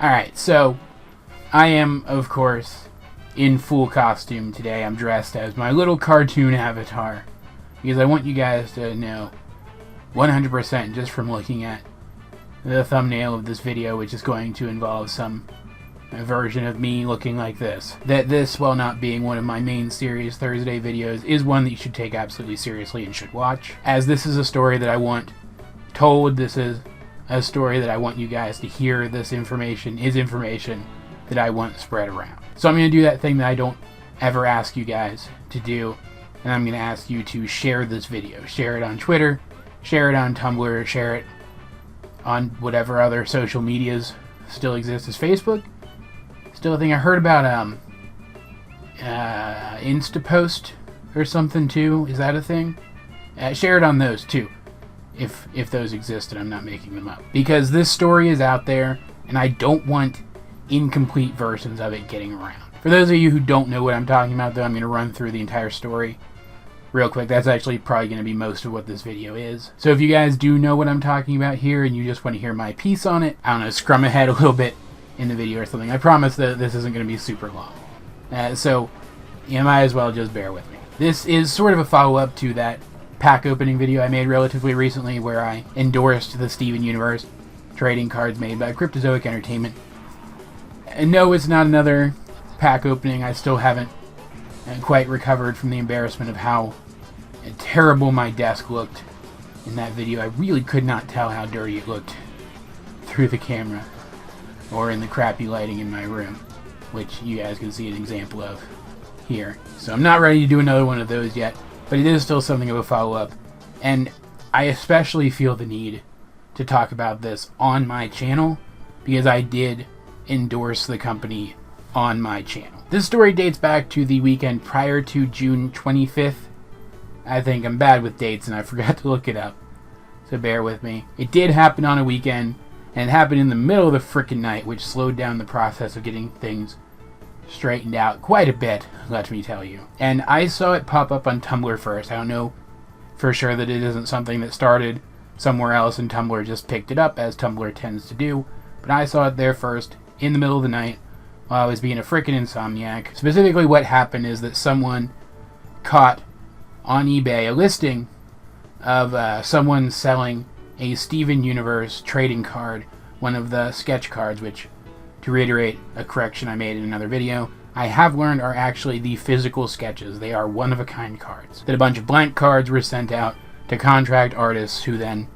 Alright, so I am, of course, in full costume today. I'm dressed as my little cartoon avatar because I want you guys to know 100% just from looking at the thumbnail of this video, which is going to involve some version of me looking like this, that this, while not being one of my main Serious Thursday videos, is one that you should take absolutely seriously and should watch, as this is a story that I want told. This is a story that I want you guys to hear. This information is information that I want spread around. So I'm going to do that thing that I don't ever ask you guys to do, and I'm going to ask you to share this video. Share it on Twitter, share it on Tumblr, share it on whatever other social medias still exist. As Facebook still a thing. I heard about Instapost or something too. Is that a thing? Share it on those too, if those exist and I'm not making them up. Because this story is out there, and I don't want incomplete versions of it getting around. For those of you who don't know what I'm talking about, though, I'm going to run through the entire story real quick. That's actually probably going to be most of what this video is. So if you guys do know what I'm talking about here and you just want to hear my piece on it, I don't know, scrum ahead a little bit in the video or something. I promise that this isn't going to be super long. So you might as well just bear with me. This is sort of a follow-up to that pack opening video I made relatively recently where I endorsed the Steven Universe trading cards made by Cryptozoic Entertainment. And no, it's not another pack opening. I still haven't quite recovered from the embarrassment of how terrible my desk looked in that video. I really could not tell how dirty it looked through the camera or in the crappy lighting in my room, which you guys can see an example of here. So I'm not ready to do another one of those yet, but it is still something of a follow-up, and I especially feel the need to talk about this on my channel because I did endorse the company on my channel. This story dates back to the weekend prior to June 25th. I think I'm bad with dates and I forgot to look it up, so bear with me. It did happen on a weekend, and it happened in the middle of the frickin' night, which slowed down the process of getting things straightened out quite a bit, let me tell you. And I saw it pop up on Tumblr first. I don't know for sure that it isn't something that started somewhere else and Tumblr just picked it up, as Tumblr tends to do, but I saw it there first in the middle of the night while I was being a frickin' insomniac. Specifically what happened is that someone caught on eBay a listing of someone selling a Steven Universe trading card, one of the sketch cards, which, to reiterate a correction I made in another video, I have learned are actually the physical sketches. They are one-of-a-kind cards. That a bunch of blank cards were sent out to contract artists who then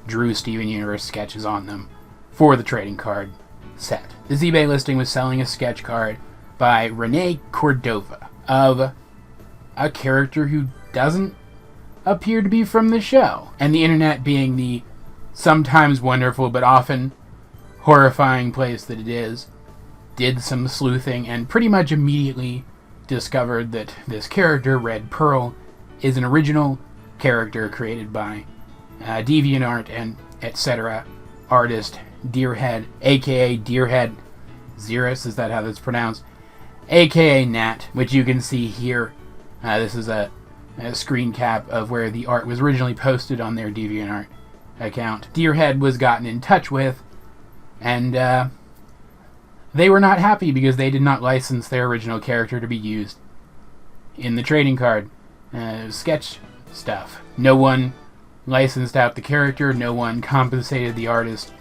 drew Steven Universe sketches on them for the trading card set. This eBay listing was selling a sketch card by Renee Cordova of a character who doesn't appear to be from the show. And the internet, being the sometimes wonderful but often horrifying place that it is, did some sleuthing and pretty much immediately discovered that this character, Red Pearl, is an original character created by DeviantArt and etc. artist Deerhead, aka Deerhead Xerus, is that how that's pronounced? Aka Nat, which you can see here. This is a screen cap of where the art was originally posted on their DeviantArt account. Deerhead was gotten in touch with, and they were not happy because they did not license their original character to be used in the trading card sketch stuff. No one licensed out the character, no one compensated the artist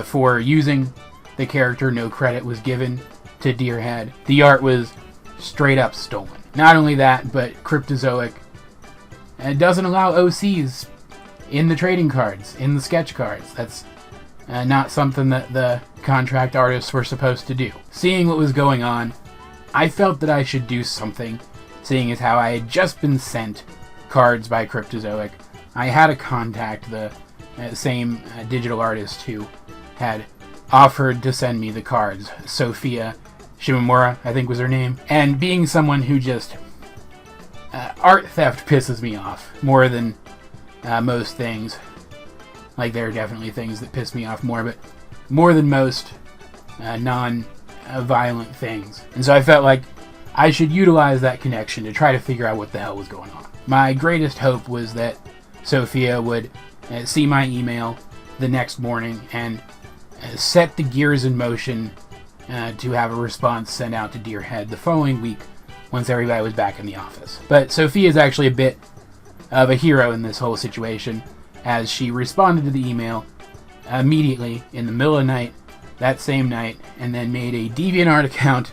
for using the character, no credit was given to Deerhead. The art was straight up stolen. Not only that, but Cryptozoic doesn't allow OCs in the trading cards, in the sketch cards. That's not something that the contract artists were supposed to do. Seeing what was going on, I felt that I should do something, seeing as how I had just been sent cards by Cryptozoic. I had to contact the same digital artist who had offered to send me the cards, Sophia Shimamura, I think was her name. And being someone who just... art theft pisses me off more than most things. Like, there are definitely things that piss me off more, but more than most non-violent things. And so I felt like I should utilize that connection to try to figure out what the hell was going on. My greatest hope was that Sophia would see my email the next morning and set the gears in motion to have a response sent out to Deerhead the following week once everybody was back in the office. But Sophia is actually a bit of a hero in this whole situation, as she responded to the email immediately in the middle of the night, that same night, and then made a DeviantArt account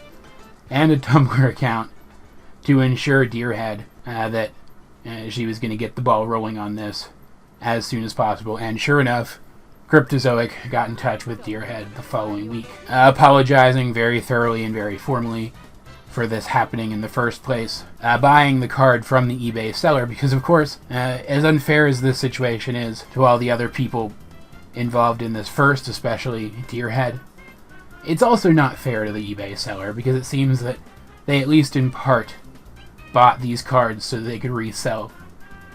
and a Tumblr account to ensure Deerhead that she was going to get the ball rolling on this as soon as possible. And sure enough, Cryptozoic got in touch with Deerhead the following week, apologizing very thoroughly and very formally for this happening in the first place, buying the card from the eBay seller, because of course, as unfair as this situation is to all the other people involved in this first, especially Deerhead, it's also not fair to the eBay seller, because it seems that they, at least in part, bought these cards so they could resell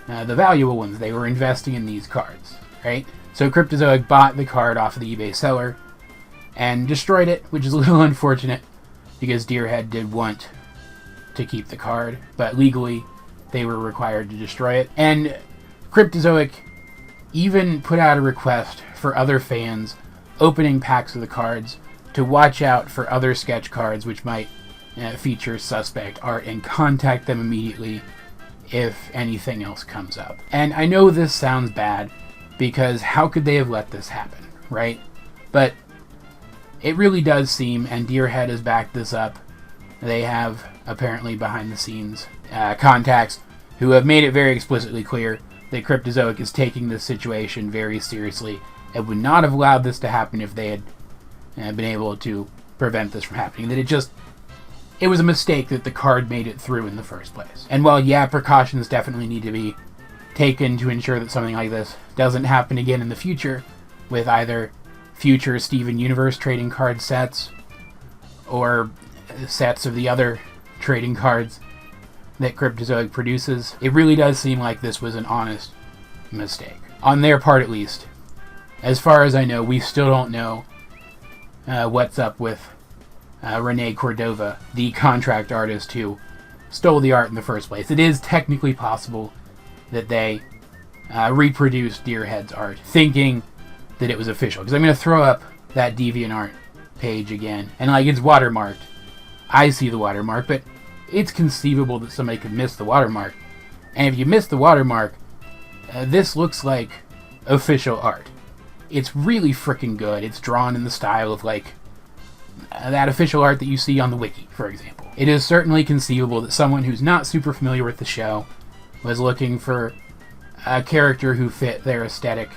the valuable ones. They were investing in these cards, right? So Cryptozoic bought the card off of the eBay seller and destroyed it, which is a little unfortunate because Deerhead did want to keep the card, but legally they were required to destroy it. And Cryptozoic even put out a request for other fans opening packs of the cards to watch out for other sketch cards which might feature suspect art and contact them immediately if anything else comes up. And I know this sounds bad, because how could they have let this happen, right? But it really does seem, and Deerhead has backed this up, they have apparently behind the scenes contacts who have made it very explicitly clear that Cryptozoic is taking this situation very seriously and would not have allowed this to happen if they had been able to prevent this from happening. That it was a mistake that the card made it through in the first place. And while, yeah, precautions definitely need to be taken to ensure that something like this doesn't happen again in the future, with either future Steven Universe trading card sets or sets of the other trading cards that Cryptozoic produces, it really does seem like this was an honest mistake. On their part, at least. As far as I know, we still don't know what's up with Rene Cordova, the contract artist who stole the art in the first place. It is technically possible that they reproduced Deerhead's art, thinking that it was official. Because I'm going to throw up that DeviantArt page again, and it's watermarked. I see the watermark, but it's conceivable that somebody could miss the watermark. And if you miss the watermark, this looks like official art. It's really freaking good. It's drawn in the style of that official art that you see on the wiki, for example. It is certainly conceivable that someone who's not super familiar with the show was looking for a character who fit their aesthetic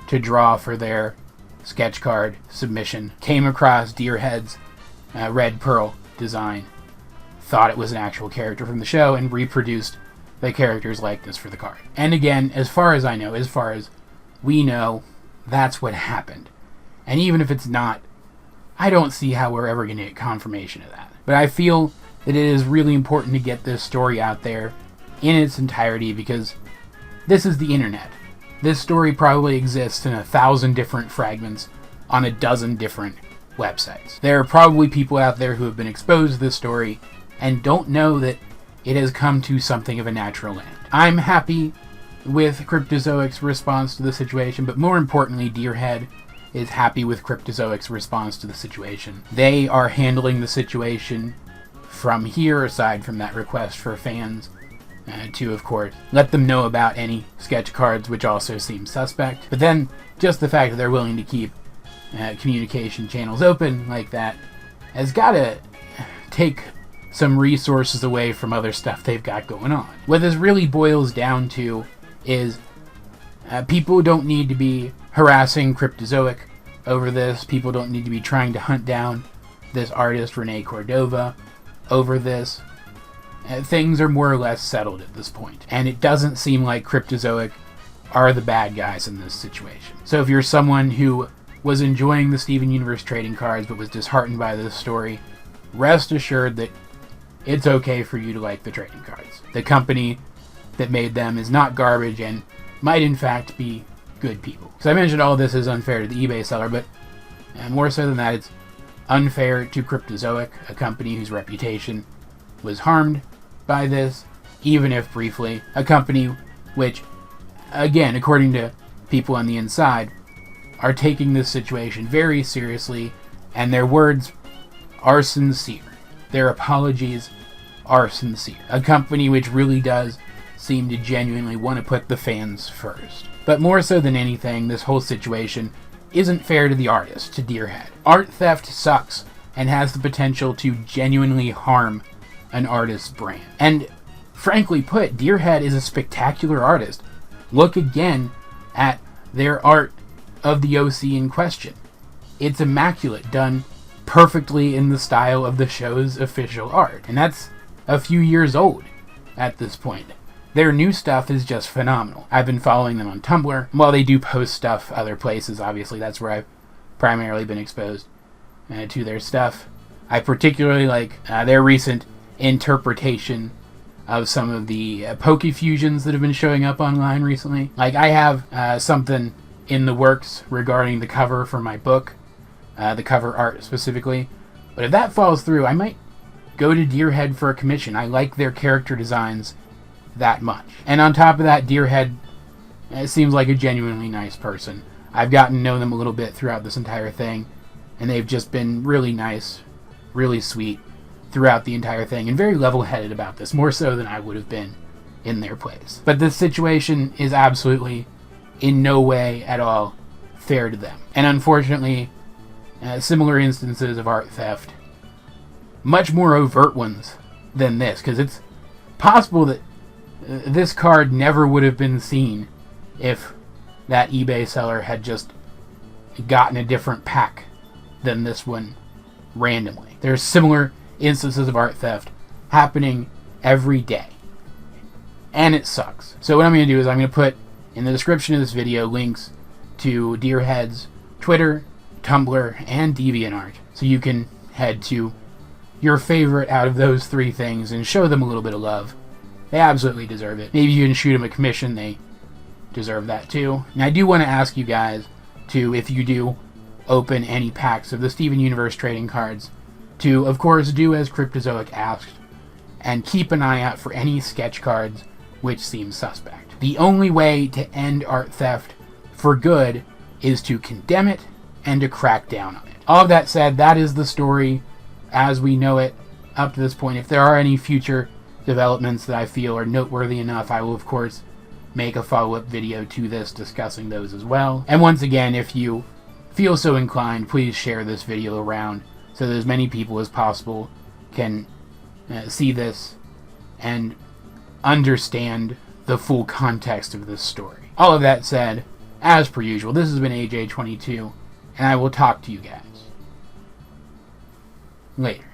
to draw for their sketch card submission, came across Deerhead's Red Pearl design, thought it was an actual character from the show, and reproduced the character's likeness for the card. And again, as far as I know, as far as we know, that's what happened. And even if it's not, I don't see how we're ever going to get confirmation of that. But I feel that it is really important to get this story out there in its entirety, because this is the internet. This story probably exists in 1,000 different fragments on a dozen different websites. There are probably people out there who have been exposed to this story and don't know that it has come to something of a natural end. I'm happy with Cryptozoic's response to the situation, but more importantly, Deerhead is happy with Cryptozoic's response to the situation. They are handling the situation from here, aside from that request for fans to, of course, let them know about any sketch cards, which also seem suspect. But then, just the fact that they're willing to keep communication channels open like that has got to take some resources away from other stuff they've got going on. What this really boils down to is people don't need to be harassing Cryptozoic over this. People don't need to be trying to hunt down this artist, Rene Cordova, over this. Things are more or less settled at this point. And it doesn't seem like Cryptozoic are the bad guys in this situation. So if you're someone who was enjoying the Steven Universe trading cards but was disheartened by this story, rest assured that it's okay for you to like the trading cards. The company that made them is not garbage and might in fact be good people. So I mentioned all this is unfair to the eBay seller, but more so than that, it's unfair to Cryptozoic, a company whose reputation was harmed by this, even if briefly. A company which, again, according to people on the inside, are taking this situation very seriously, and their words are sincere. Their apologies are sincere. A company which really does seem to genuinely want to put the fans first. But more so than anything, this whole situation isn't fair to the artist, to Deerhead. Art theft sucks and has the potential to genuinely harm an artist's brand. And frankly put, Deerhead is a spectacular artist. Look again at their art of the OC in question. It's immaculate, done perfectly in the style of the show's official art. And that's a few years old at this point. Their new stuff is just phenomenal. I've been following them on Tumblr. While they do post stuff other places, obviously that's where I've primarily been exposed to their stuff. I particularly like their recent interpretation of some of the Pokefusions that have been showing up online recently. Like, I have something in the works regarding the cover for my book, the cover art specifically. But if that falls through, I might go to Deerhead for a commission. I like their character designs that much. And on top of that, Deerhead seems like a genuinely nice person. I've gotten to know them a little bit throughout this entire thing, and they've just been really nice, really sweet throughout the entire thing, and very level-headed about this, more so than I would have been in their place. But this situation is absolutely in no way at all fair to them. And unfortunately, similar instances of art theft, much more overt ones than this, because it's possible that this card never would have been seen if that eBay seller had just gotten a different pack than this one randomly. There's similar instances of art theft happening every day, and it sucks. So what I'm going to do is I'm going to put in the description of this video links to Deerhead's Twitter, Tumblr, and DeviantArt, so you can head to your favorite out of those three things and show them a little bit of love. They absolutely deserve it. Maybe you can shoot them a commission. They deserve that too. And I do want to ask you guys to, if you do open any packs of the Steven Universe trading cards, to, of course, do as Cryptozoic asked, and keep an eye out for any sketch cards which seem suspect. The only way to end art theft for good is to condemn it and to crack down on it. All of that said, that is the story as we know it up to this point. If there are any future developments that I feel are noteworthy enough, I will, of course, make a follow-up video to this discussing those as well. And once again, if you feel so inclined, please share this video around so that as many people as possible can see this and understand the full context of this story. All of that said, as per usual, this has been AJ22, and I will talk to you guys later.